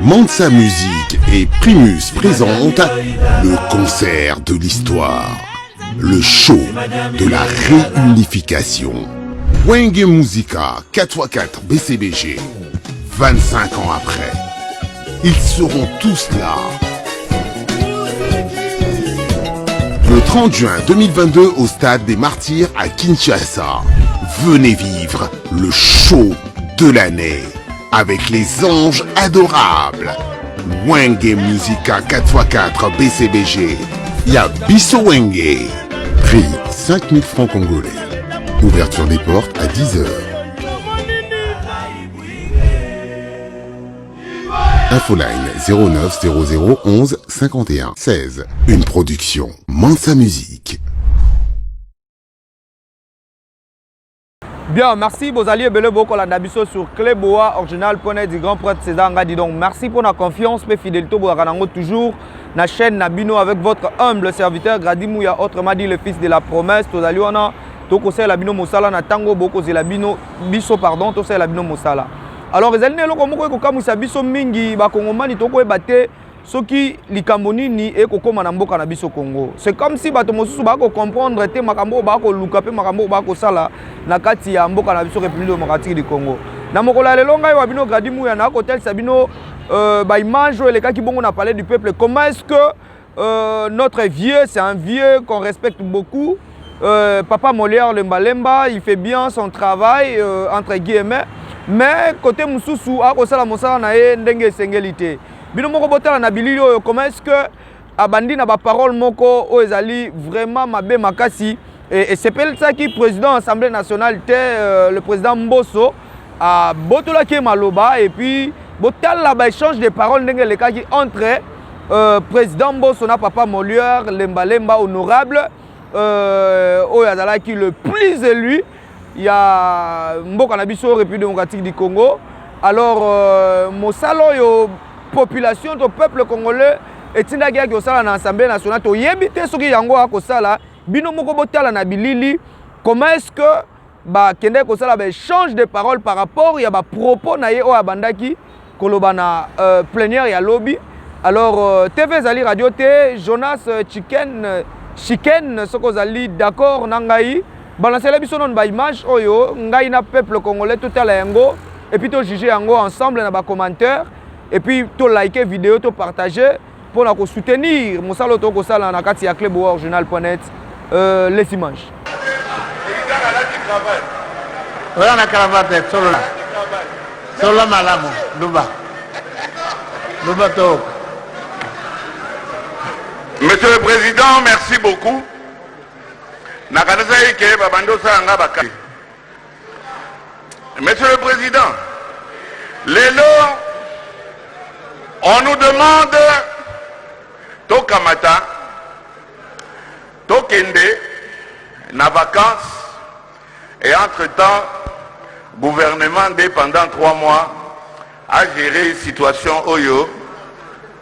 Mansa Music et Primus présentent le concert de l'histoire, le show de la réunification. Wenge Musica 4x4 BCBG, 25 ans après, ils seront tous là. Le 30 juin 2022 au stade des Martyrs à Kinshasa, venez vivre le show de l'année avec les anges adorables. Wenge Musica 4x4 BCBG, Y'a Bisso Wenge. Prix 5000 francs congolais. Ouverture des portes à 10h. Infoline 09 00 11 51 16. Une production Mansa Music. Bien, merci. Vous alliez belé beaucoup la nabiso sur Cléboa, original.net du grand prêtre César Ngadi. Donc, merci pour la confiance et fidélité. Vous avez toujours la chaîne Nabino avec votre humble serviteur Gradi Mouya, autrement dit le fils de la promesse. Vous allez on a tout ça la bino mosala na tango beaucoup c'est la bino biso pardon tout ça la bino mosala. Alors les alliés loko moko ko kamusa biso mingi ba kongomani to ko ebate soki likamoni ni e ko koma na mboka na biso Congo. C'est comme si bato mosusu ba ko comprendre te makambo ba ko luka pe makambo ba ko sala na kati ya mboka na biso République démocratique du Congo. Na mokola lelo ngai wa bino Gradi Mouya na ko tel sabino ba image les cas qui bon on a parlé du peuple. Comment est-ce que notre vieux, c'est un vieux qu'on respecte beaucoup. Papa Molière Lemba, il fait bien son travail, entre guillemets. Mais côté Moussoussou, à cause de la Moussala, ndenge sengelité. Bino moko botala na bililo, comment est-ce que abandi na ba parole moko oezali vraiment mabe makasi et c'est peut ça qui président Assemblée nationale le président Mbosso a botola ki maloba et puis botala ba échange de paroles ndenge le cas qui entre président Mbosso na papa Molière Lemba honorable qui le plus élu, il y a Mboka Nabiso, République démocratique du Congo. Alors, mon salon, la population, le peuple congolais, et il y a l'Assemblée nationale, il y a des gens qui ont comment est-ce que change de parole par rapport à propos de Kolobana plénière et lobby. Alors, TV Zali Radio T, Jonas Chicken, ce que vous allez d'accord, Nangaï, balancer la biso non ba image, oyo, Ngai na peuple congolais tout à l'heure, et puis to juger yango ensemble dans les commentaires, et puis to liker vidéo, to partager pour nous soutenir. Mon salo to ko sala na kati ya Cléboa original.net les images. Voilà la cravate solo là. Solo malamo, Luba. Luba to. Monsieur le Président, merci beaucoup. Monsieur le Président, on nous demande Tokamata, Tokende, na vacances, et entre-temps, gouvernement pendant 3 mois a géré une situation Oyo,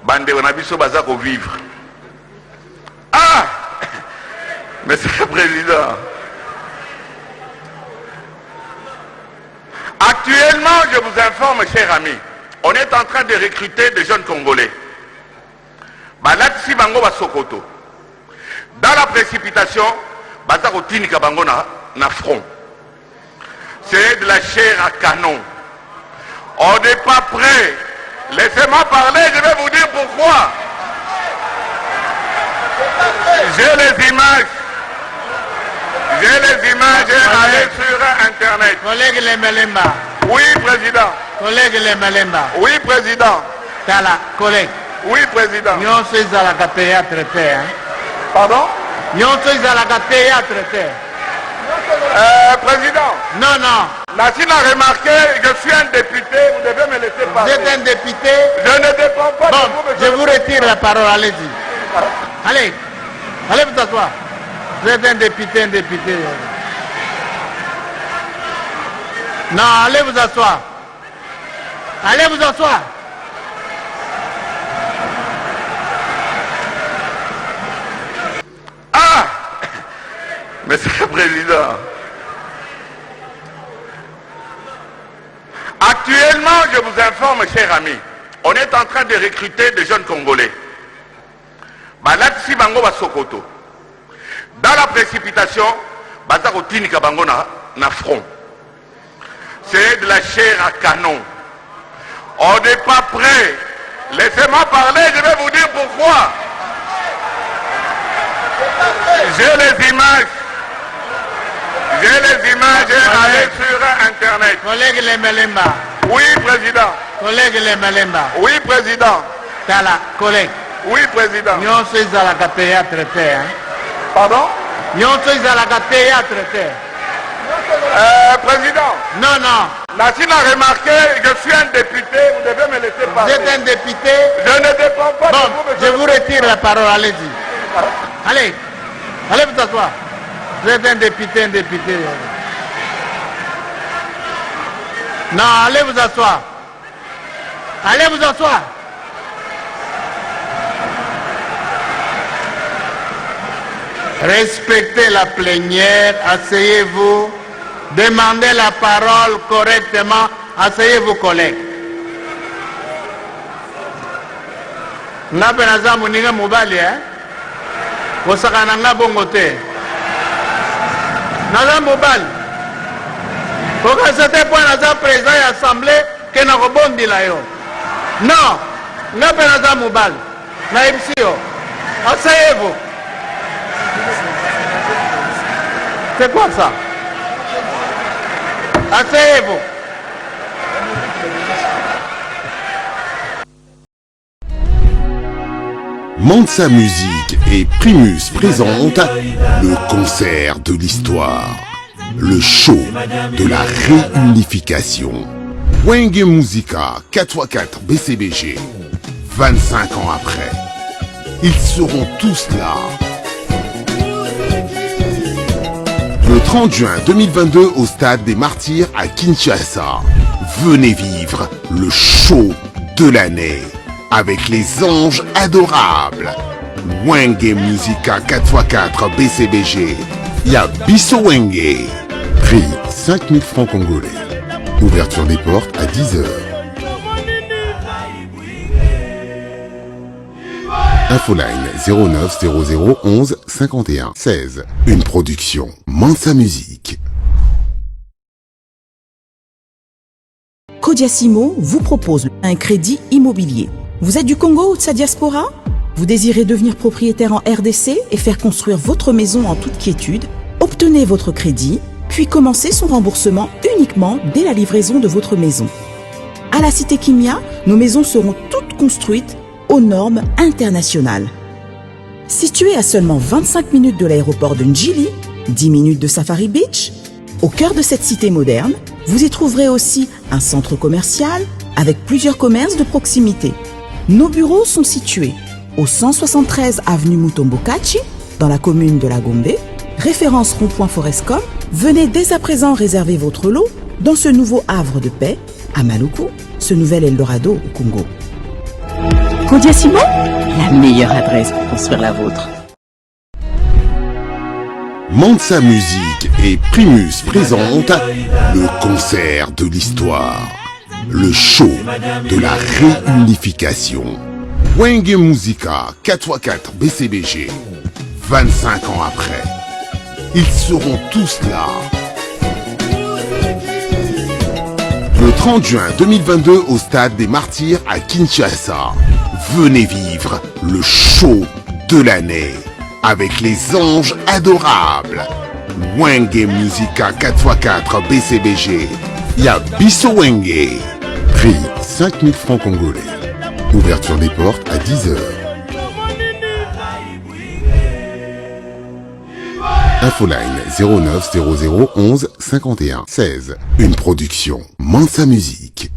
Bande Wanabiso Bazako vivre. Ah! Monsieur le Président, actuellement, je vous informe, chers amis, on est en train de recruter des jeunes Congolais. Balatsi Bango Basokoto. Dans la précipitation, Bazako Tinika Bango na front. C'est de la chair à canon. On n'est pas prêt. Laissez-moi parler, je vais vous dire pourquoi. J'ai les images. Allez sur Internet. Collègue Lemelemba. Oui, Président. Collègue Lemelemba. Oui, Président. Tala, collègue. Oui, Président. Nous sommes à la théâtre. Pardon? Nous sommes à la théâtre. Président. Non. Nassine a remarqué, je suis un député, vous devez me laisser parler. Vous êtes un député? Je ne dépends pas bon, de vous. Je vous retire la parole, allez-y. Allez vous asseoir. Vous êtes un député. Non, allez vous asseoir. Ah! Monsieur le Président, actuellement, je vous informe, chers amis, on est en train de recruter des jeunes Congolais. Balatisi bango basokoto. Dans la précipitation, bazako tinika bango na front. C'est de la chair à canon. On n'est pas prêt. Laissez-moi parler, je vais vous dire pourquoi. J'ai les images. J'ai les images allez sur Internet. Collègue Lemelemba. Oui, président. Collègue Lemelemba. Oui, président. Tala, collègue. Oui, président. Nyonso ezalaka théâtre te, hein? Pardon? Nyonso ezalaka théâtre te. Président. Non, non. Nassine a remarqué, je suis un député, vous devez me laisser Vous parler. êtes un député. Je ne dépends pas Bon, de vous, je vous retire la parole, allez-y. Allez, allez vous asseoir. Vous êtes un député, un député. Non, allez vous asseoir. Allez vous asseoir. Respectez la plénière, asseyez-vous. Demandez la parole correctement. Asseyez-vous, collègues. Nga penaza muninga mobali, kosaka na nga bongo te. Naza mobali. Koka c'était point naza président ya assemblée ke na kobondila yo. Non, nga penaza mobali. Na yebisi yo. Asseyez-vous. C'est quoi ça? Asseyez-vous. Mansa Musique et Primus présentent le concert de l'histoire, le show de la réunification. Wenge Musica 4x4 BCBG, 25 ans après, ils seront tous là. Le 30 juin 2022 au Stade des Martyrs à Kinshasa, venez vivre le show de l'année avec les anges adorables. Wenge Musica 4x4 BCBG, Yabiso Wenge. Prix 5000 francs congolais. Ouverture des portes à 10h. Infoline 09 00 11 51 16. Une production Mansa Musique. Codiasimo vous propose un crédit immobilier. Vous êtes du Congo ou de sa diaspora? Vous désirez devenir propriétaire en RDC et faire construire votre maison en toute quiétude? Obtenez votre crédit, puis commencez son remboursement uniquement dès la livraison de votre maison. À la Cité Kimia, nos maisons seront toutes construites aux normes internationales. Située à seulement 25 minutes de l'aéroport de Njili, 10 minutes de Safari Beach, au cœur de cette cité moderne, vous y trouverez aussi un centre commercial avec plusieurs commerces de proximité. Nos bureaux sont situés au 173 avenue Mutombokachi, dans la commune de la Gombe, référence rond-point Forescom. Venez dès à présent réserver votre lot dans ce nouveau havre de paix à Maluku, ce nouvel Eldorado au Congo. Codiasimo, la meilleure adresse pour construire la vôtre. Mansa Musique et Primus présentent le concert de l'histoire, le show de la réunification. Wenge Musica 4x4 BCBG, 25 ans après, ils seront tous là. Le 30 juin 2022 au Stade des Martyrs à Kinshasa, venez vivre le show de l'année avec les anges adorables. Wenge Musica 4x4 BCBG, Yabiso Wenge. Prix 5000 francs congolais. Ouverture des portes à 10h. Infoline 09 00 11 51 16. Une production Mansa Musique.